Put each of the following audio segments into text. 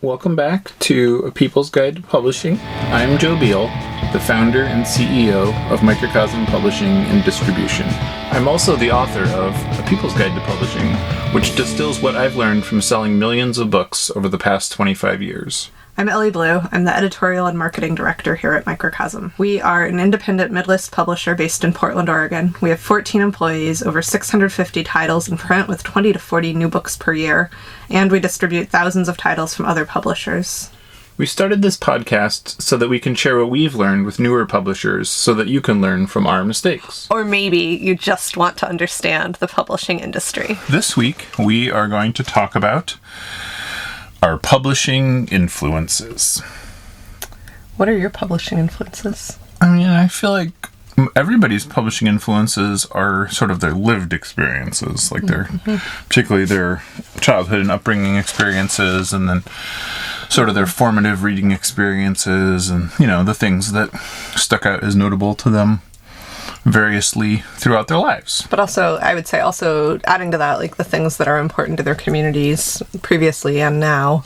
Welcome back to A People's Guide to Publishing. I'm Joe Beal, the founder and CEO of Microcosm Publishing and Distribution. I'm also the author of A People's Guide to Publishing, which distills what I've learned from selling millions of books over the past 25 years. I'm Ellie Blue. I'm the editorial and marketing director here at Microcosm. We are an independent mid-list publisher based in Portland, Oregon. We have 14 employees, over 650 titles in print with 20 to 40 new books per year, and we distribute thousands of titles from other publishers. We started this podcast so that we can share what we've learned with newer publishers so that you can learn from our mistakes. Or maybe you just want to understand the publishing industry. This week, we are going to talk about our publishing influences. What are your publishing influences? I feel like everybody's publishing influences are sort of their lived experiences, like particularly their childhood and upbringing experiences, and then sort of their formative reading experiences, and, the things that stuck out as notable to them variously throughout their lives. But also, I would say also adding to that, like the things that are important to their communities previously and now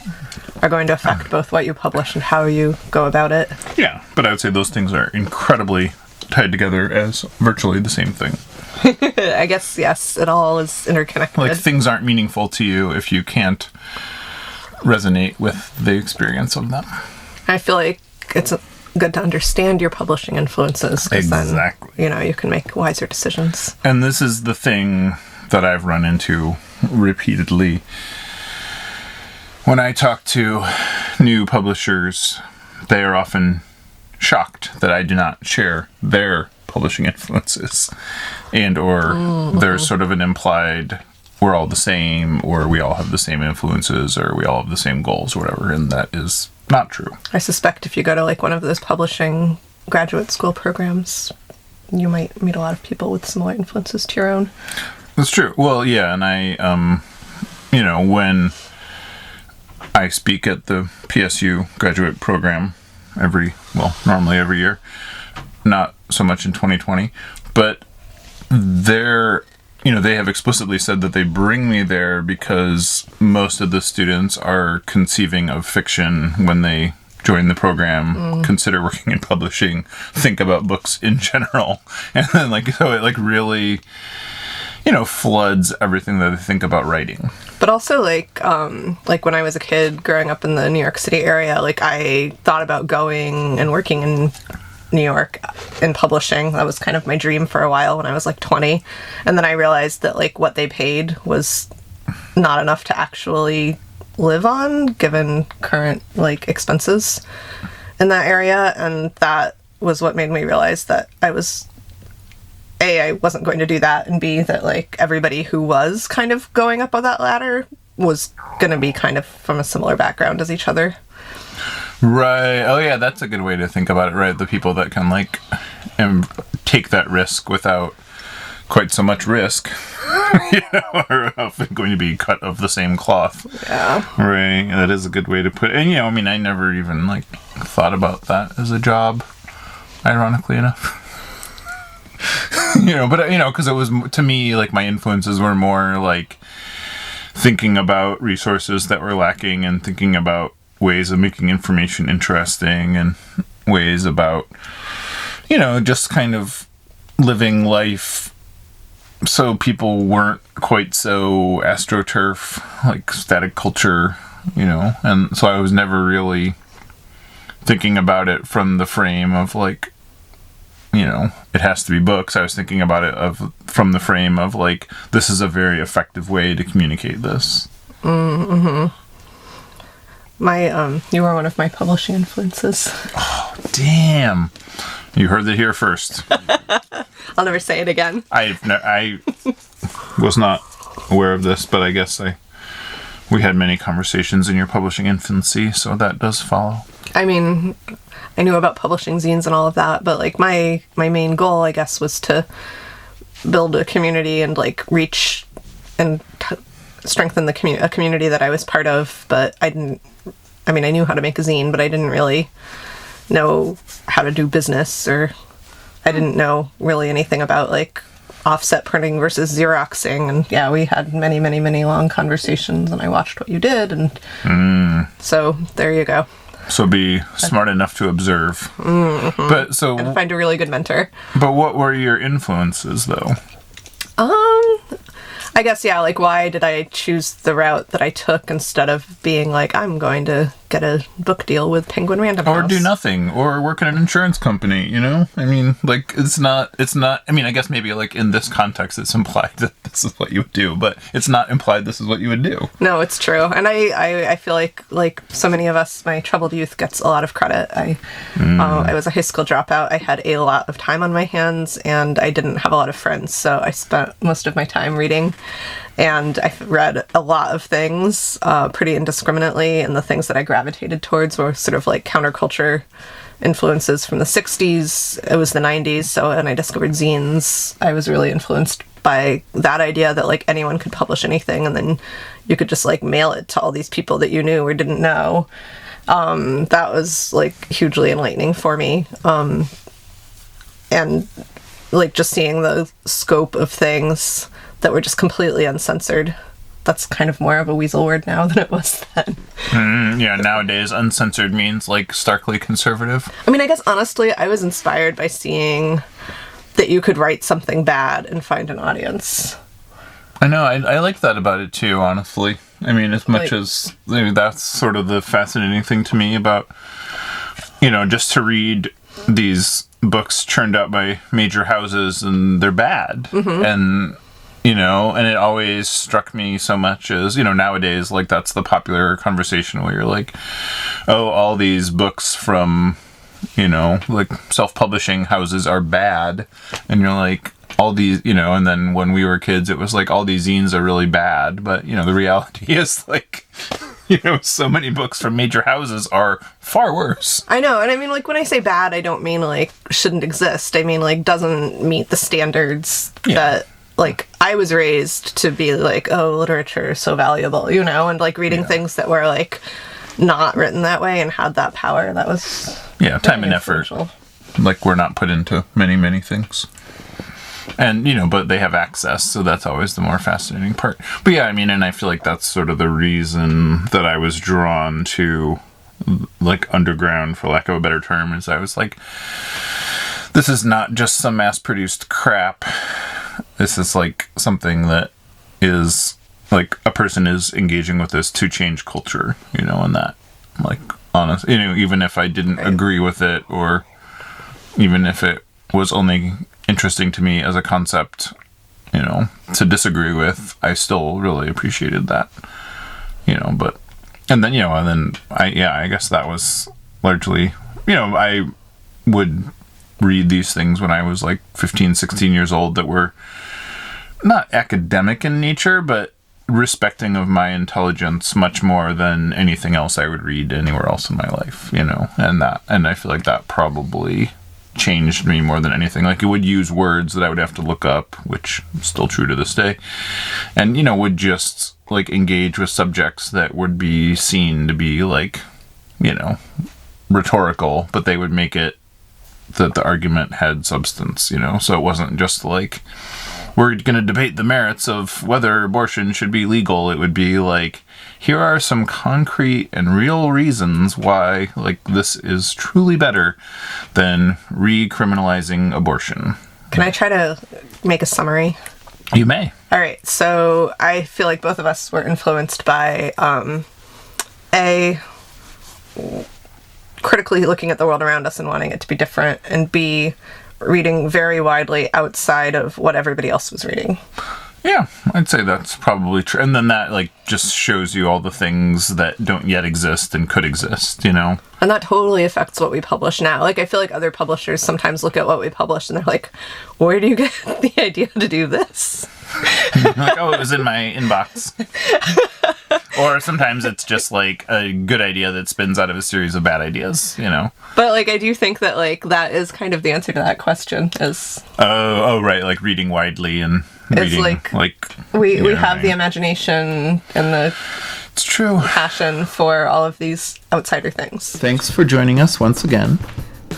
are going to affect both what you publish and how you go about it. Yeah, but I would say those things are incredibly tied together as virtually the same thing. I guess, yes, it all is interconnected. Like, things aren't meaningful to you if you can't resonate with the experience of them. I feel like it's good to understand your publishing influences. Exactly. Then, you can make wiser decisions. And this is the thing that I've run into repeatedly. When I talk to new publishers, they are often shocked that I do not share their publishing influences, and or there's sort of an implied we're all the same, or we all have the same influences, or we all have the same goals, or whatever, and that is not true. I suspect if you go to one of those publishing graduate school programs, you might meet a lot of people with similar influences to your own. That's true. Well, yeah, and I, when I speak at the PSU graduate program normally every year, not so much in 2020, but they have explicitly said that they bring me there because most of the students are conceiving of fiction when they join the program, consider working in publishing, think about books in general, and then so it really floods everything that they think about writing. But also when I was a kid growing up in the New York City area, I thought about going and working in New York in publishing. That was kind of my dream for a while when I was 20. And then I realized that what they paid was not enough to actually live on given current expenses in that area. And that was what made me realize that I wasn't going to do that, and B, that everybody who was kind of going up on that ladder was going to be kind of from a similar background as each other. Right. Oh, yeah, that's a good way to think about it, right? The people that can, take that risk without quite so much risk, are often going to be cut of the same cloth. Yeah. Right. That is a good way to put it. And, I never even, thought about that as a job, ironically enough. Because it was, to me, my influences were more, thinking about resources that were lacking and thinking about ways of making information interesting and ways about, just kind of living life so people weren't quite so astroturf, static culture, and so I was never really thinking about it from the frame of it has to be books. I was thinking about it from the frame of this is a very effective way to communicate this. Mm-hmm. You were one of my publishing influences. Oh, damn. You heard it here first. I'll never say it again. I was not aware of this, but I guess we had many conversations in your publishing infancy, so that does follow. I knew about publishing zines and all of that, but my main goal, I guess, was to build a community and reach and strengthen a community that I was part of, but I knew how to make a zine, but I didn't really know how to do business, or I didn't know really anything about offset printing versus Xeroxing, and yeah, we had many, many, many long conversations, and I watched what you did, and so there you go. So be smart enough to observe. Mm-hmm. But so and find a really good mentor. But what were your influences, though? I guess, yeah, like, why did I choose the route that I took instead of being like, I'm going to get a book deal with Penguin Random House? Or do nothing, or work at an insurance company, you know? I mean, like, it's not, I mean, I guess maybe, like, in this context, it's implied that this is what you would do, but it's not implied this is what you would do. No, it's true. And I feel like so many of us, my troubled youth gets a lot of credit. I was a high school dropout. I had a lot of time on my hands, and I didn't have a lot of friends, so I spent most of my time reading. And I've read a lot of things pretty indiscriminately, and the things that I gravitated towards were sort of like counterculture influences from the 60s. It was the 90s, so when I discovered zines, I was really influenced by that idea that like anyone could publish anything, and then you could just like mail it to all these people that you knew or didn't know. That was like hugely enlightening for me. And like just seeing the scope of things that were just completely uncensored. That's kind of more of a weasel word now than it was then. Yeah, nowadays uncensored means like starkly conservative. I mean, I guess honestly, I was inspired by seeing that you could write something bad and find an audience. I know, I like that about it too, honestly. I mean, as much as that's sort of the fascinating thing to me about, you know, just to read these books churned out by major houses and they're bad. Mm-hmm. And you know, and it always struck me so much as, you know, nowadays, like, that's the popular conversation where you're like, oh, all these books from, you know, like, self-publishing houses are bad. And you're like, all these, you know, and then when we were kids, it was like, all these zines are really bad. But, you know, the reality is, like, you know, so many books from major houses are far worse. I know. And I mean, like, when I say bad, I don't mean, like, shouldn't exist. I mean, like, doesn't meet the standards that... Like, I was raised to be like, oh, literature is so valuable, you know, and like reading things that were like not written that way and had that power. That was time and effort. Like, we're not put into many, many things. And, you know, but they have access, so that's always the more fascinating part. But yeah, I mean, and I feel like that's sort of the reason that I was drawn to, like, underground, for lack of a better term, is I was like, this is not just some mass-produced crap. This is like something that is like a person is engaging with this to change culture, you know, and that, like, honest, you know, even if I didn't agree with it, or even if it was only interesting to me as a concept, you know, to disagree with, I still really appreciated that, you know. But, and then, you know, and then I guess that was largely, you know, I would read these things when I was like 15, 16 years old that were not academic in nature, but respecting of my intelligence much more than anything else I would read anywhere else in my life, you know, and I feel like that probably changed me more than anything. Like, it would use words that I would have to look up, which is still true to this day, and, you know, would just like engage with subjects that would be seen to be like, you know, rhetorical, but they would make it that the argument had substance, you know, so it wasn't just like, we're going to debate the merits of whether abortion should be legal. It would be like, here are some concrete and real reasons why, like, this is truly better than recriminalizing abortion. Can I try to make a summary? You may. All right. So I feel like both of us were influenced by critically looking at the world around us and wanting it to be different, and B, reading very widely outside of what everybody else was reading. Yeah, I'd say that's probably true. And then that, like, just shows you all the things that don't yet exist and could exist, you know? And that totally affects what we publish now. Like, I feel like other publishers sometimes look at what we publish and they're like, where do you get the idea to do this? Like, oh, it was in my inbox. Or sometimes it's just, like, a good idea that spins out of a series of bad ideas, you know? But, like, I do think that, like, that is kind of the answer to that question, is... Oh, right, like, reading widely and... It's reading, we have the imagination and the it's true passion for all of these outsider things. Thanks for joining us once again.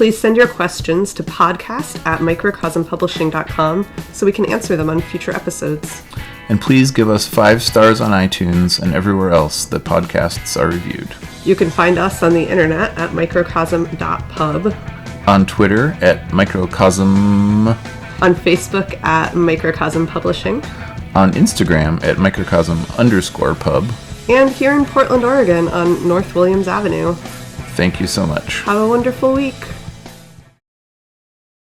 please send your questions to podcast@microcosmpublishing.com so we can answer them on future episodes. And please give us 5 stars on iTunes and everywhere else that podcasts are reviewed. You can find us on the internet at microcosm.pub, On Twitter at Microcosm, on Facebook at Microcosm Publishing, on Instagram at Microcosm_pub. and here in Portland, Oregon on North Williams Avenue. Thank you so much. Have a wonderful week.